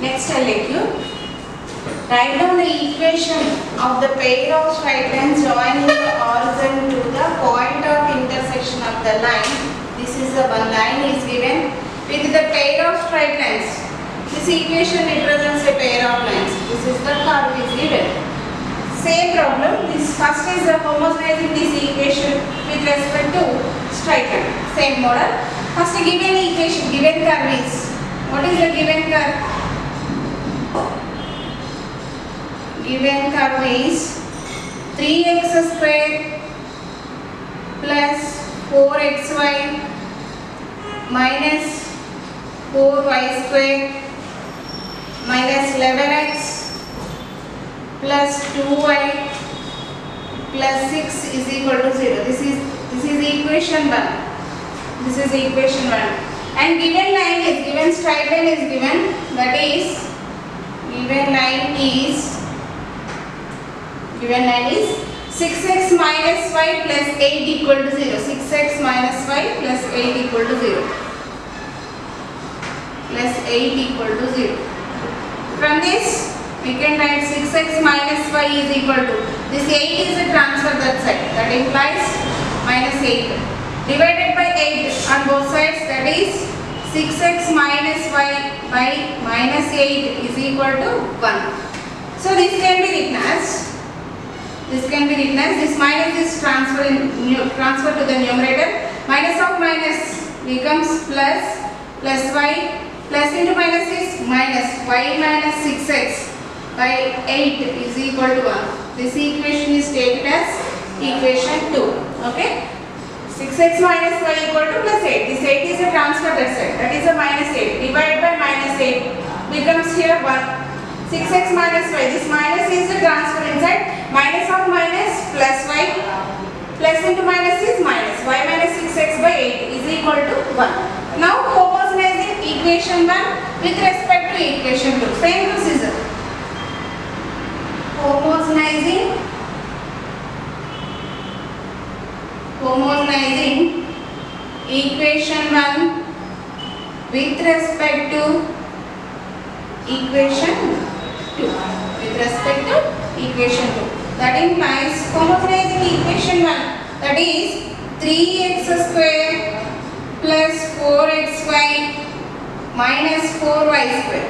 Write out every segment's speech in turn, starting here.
Next I'll let you write down the equation of the pair of straight lines joining the origin to the point of intersection of the line. This is the one line is given with the pair of straight lines. This equation represents a pair of lines. This is the curve is given. Same problem. This first is the homogenizing this equation with respect to straight line. Same model. First given equation, given curve is. What is the given curve? Given curve is 3x square plus 4xy minus 4y square minus 11x plus 2y plus 6 is equal to 0. This is equation 1. This is equation 1. And given line is given, straight line is given, that is given line is 6x minus y plus 8 equal to 0. 6x minus y plus 8 equal to 0. Plus 8 equal to 0. From this, we can write 6x minus y is equal to, this 8 is a transfer that side. That implies minus 8. Divided by 8 on both sides, that is 6x minus y by minus 8 is equal to 1. So this can be written as, this minus is transfer to the numerator. Minus of minus becomes plus y, plus into minus is minus, y minus 6x by 8 is equal to 1. This equation is taken as equation 2. Okay. 6x minus y equal to plus 8. This 8 is a transfer that side. That is a minus 8. Divided by minus 8 becomes here 1. 6x minus y. This minus is the transfer inside. Minus of minus plus y. Plus into minus is minus. Y minus 6x by 8 is equal to 1. Now homogenizing equation 1 with respect to equation 2. Same procedure. Homogenizing equation 1 with respect to equation 2. With respect to equation 2. That implies homogenizing equation 1, that is 3x square plus 4xy minus 4y square.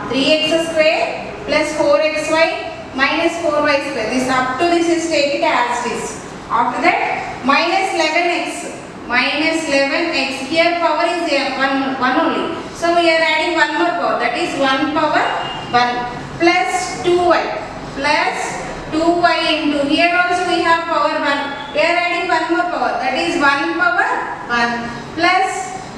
3x square plus 4xy minus 4y square. This up to this is taken as this. After that, minus 11x. Minus 11x. Here power is 1 only. So we are adding one more power. That is 1 power 1 plus 2y. Plus 2y into. Here also we have power 1. We are adding one more power. That is 1 power 1 plus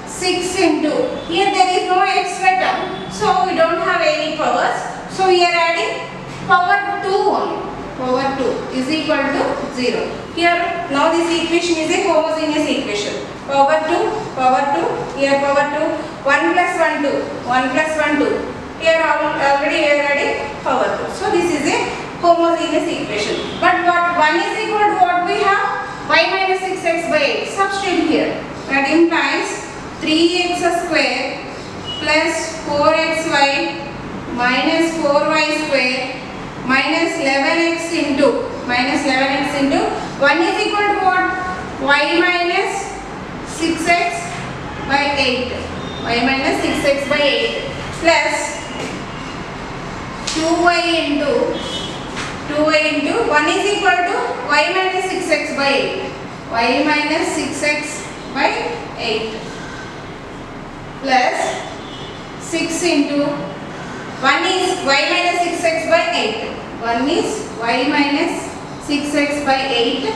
6 into. Here there is no extra term. So we don't have any powers. So we are adding power 2 only. Power 2 is equal to 0. Here now this equation is a homogeneous equation. Power 2, here power 2, 1 plus 1 2, 1 plus 1 2. Here already we are adding power 2. So this is a homogeneous equation. But what 1 is equal to what we have? Y minus 6x by 8. Substitute here. That implies 3x square plus 4xy minus 4y square minus 11x into 1 is equal to what? Y minus 6x by 8. Y minus 6x by 8 plus 2y into 1 is equal to y minus 6x by 8. Y minus 6x by 8 plus 6 into 1 is y minus 6x by 8. 1 is y minus 6x by 8.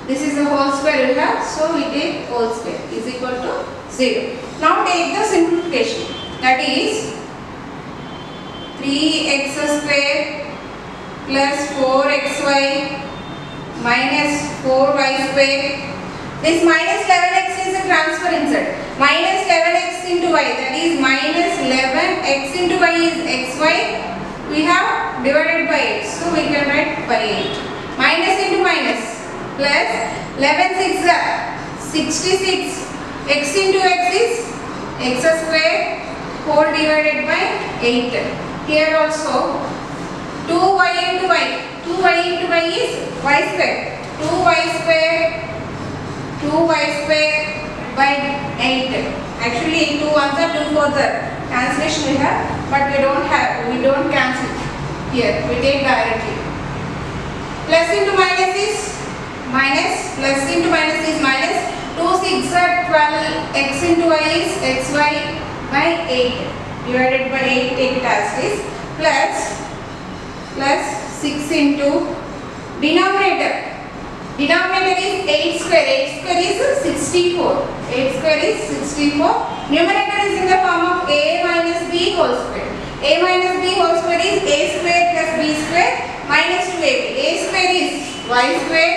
This is a whole square we have. So we take whole square is equal to 0. Now take the simplification. That is 3x square plus 4xy minus 4y square. This minus 11x is a transfer inside. Minus 11x into y, that is minus 11x into y is xy. We have divided by 8. So we can write by 8. Minus into minus plus 11 6 are 66. X into x is x square 4 divided by 8. Here also 2y into y. 2y into y is y square. 2y square by 8. Actually 2 ones are 2 fours are cancellation we have, but we don't cancel here. We take directly. Plus into minus is minus. Plus into minus is minus. 2 6 are 12. X into y is xy by 8 divided by 8. Take it as is. Plus 6 into denominator. Denominator is 8 square. 8 square is 64. 8 square is 64. Numerator is in the form of a minus b whole square. A minus b whole square is a square plus b square minus 2ab. A square is y square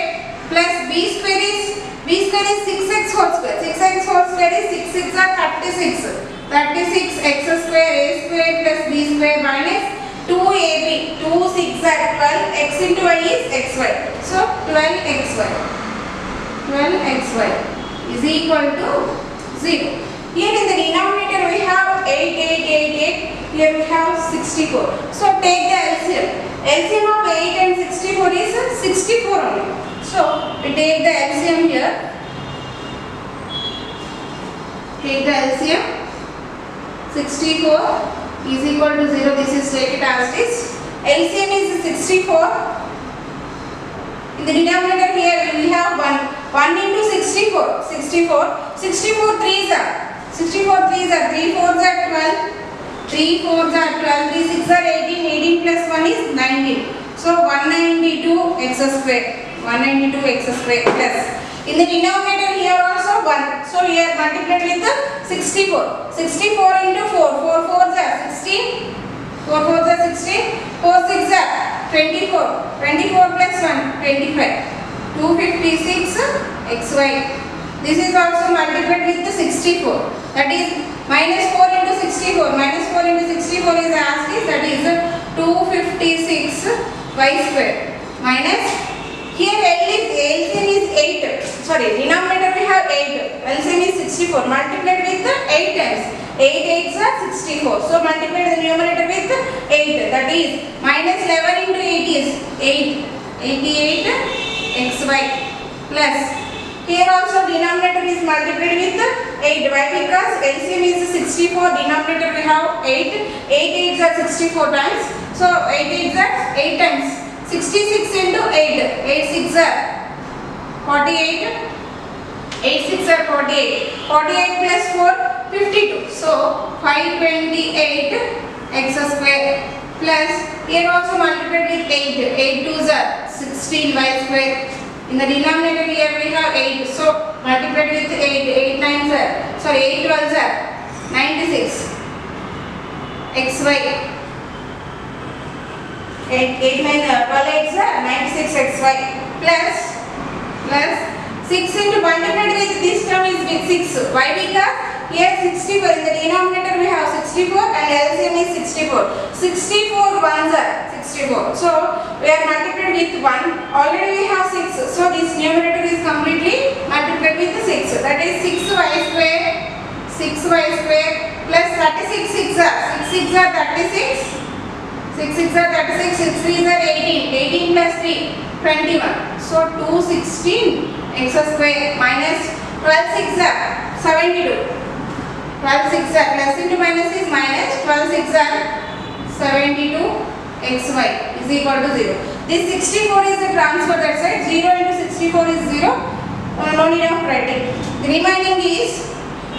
plus b square is 6x whole square. 6x whole square is 6 6 are 36. 36 x square a square plus b square minus 2ab. 2 6 are 12. X into y is xy. So 12xy. 12xy is equal to 0. Here in the denominator we have 8, 8, 8, 8. Here we have 64. So take the LCM. LCM of 8 and 64 is 64 only. So we take the LCM here. Take the LCM. 64 is equal to 0. This is take it as this. LCM is 64. In the denominator here we have 1 into 64. 64 3s are 3 4s are 12. 3 4s are 12. 3 6 are 18. 18 plus 1 is 19. So 192 x square. 192 x square plus. In the denominator here also 1. So here multiplied with the 64. 64 into 4. 4 4s are 16. 4 4s are 16. 4 6 are 24. 24 plus 1 25. 256 xy. This is also multiplied with the 64. That is minus 4 into 64. Minus 4 into 64 is asked is that is 256 y square minus. Here LCM is 8. Sorry, denominator we have 8. LCM is 64. Multiplied with 8 times. 8 8s are 64. So multiply the numerator with 8. That is minus 11 into 8 is 8. 88 xy plus. Here also denominator is multiplied with 8. Why? Because LCM is 64. Denominator we have 8. 8 8s are 64 times. So 8 8s are 8 times. 66 into 8. 8 6 are 48. 8 6 are 48. 48 plus 4 52. So 528 x square plus. Here also multiplied with 8. 8 2s are 16 y square. In the denominator here we have 8. So multiplied with 8. 8 9s are 8 12s are 96 xy. 8 9 12 8s are 96 xy plus 6 into multiplied with this term is with 6. Why? Because here 64 in the denominator we have 64 and LCM is 64. 64 ones are 64. So we are multiplied with 1. Already we have 6. So this numerator is completely multiplied with 6. That is 6y square. 6y square plus 36 6 are 6 are 36. 6 6 are 36. 6 3s are 18. 18 plus 3 21. So 216 x square minus 12 6 are 72. 12 6 are plus into minus is minus. 12 6 are 72 xy is equal to 0. This 64 is the transfer that side. 0 into 64 is 0. No need of writing. The remaining is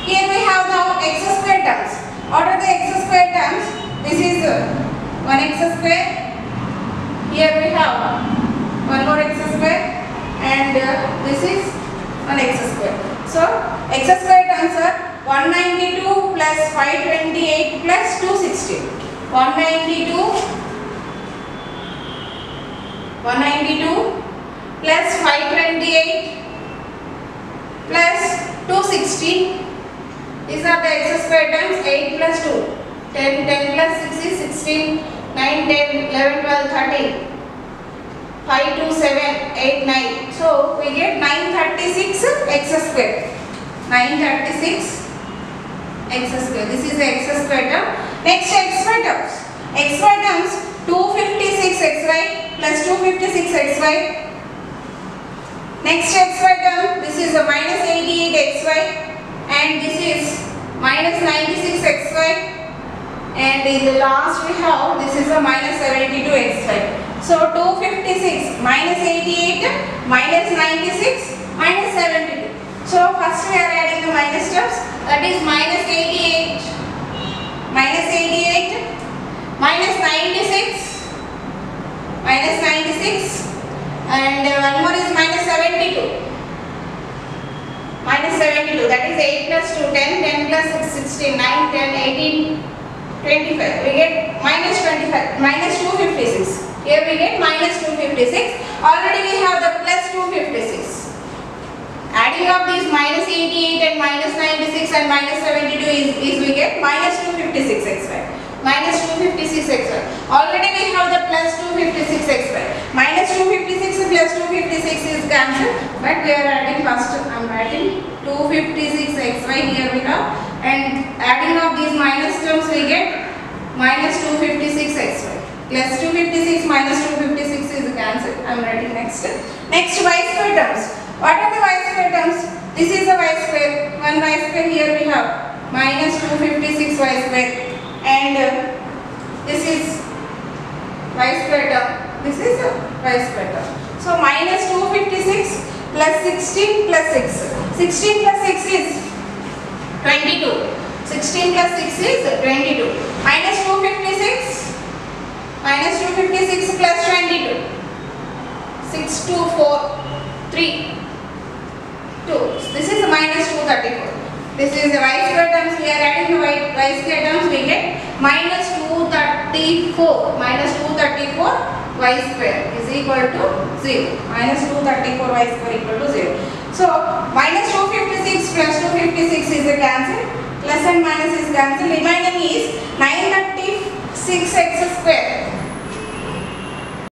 here we have now x square terms. What are the x square terms? This is 1x square. Here we have one more x square and this is 1x square. So x square terms are 192 plus 528 plus 260. 192 plus 528 plus 260. These are the x square terms. 8 plus 2 10 10 plus 6 is 16 9 10 11 12 13 5 2 7 8 9. So we get 936 x square. 936 x square. This is the x square term. Next xy terms. Xy terms 256xy plus 256xy. Next xy term, this is a minus 88xy and this is minus 96xy, and in the last we have this is a minus 72xy. So 256 minus 88 minus 96 minus 72. So first we are adding the minus terms, that is minus 88 minus 96 and one more is minus 72, that is 8 plus 2 10, 10 plus 6 16, 9 10 18 25, we get minus 25, minus 256. Here we get minus 256. Already we have the plus 256. Adding up these minus 88 and minus 96 and minus 72 is we get minus 256xy. Minus 256xy. Already we have the plus 256xy. Minus 256 plus 256 is cancelled, but we are adding first. I am writing 256xy here we have, and adding up these minus terms we get minus 256xy. Plus 256 minus 256 is cancelled. I am writing next. Next y square terms. What are the y square terms? This is a y square. One y square here we have minus 256 y square, and this is y square term. This is a y square term. So minus 256 plus 16 plus 6. 16 plus 6 is 22. 16 plus 6 is 22. Minus 256. Minus 256 plus 22. 6 2 4 3 2. This is minus 234. This is the y square terms. We are adding the y square terms. We get minus 234. Minus 234 y square is equal to 0. Minus 234 y square equal to 0. So minus 256 plus 256 is a cancel. Plus and minus is cancel. Remaining is 936x square.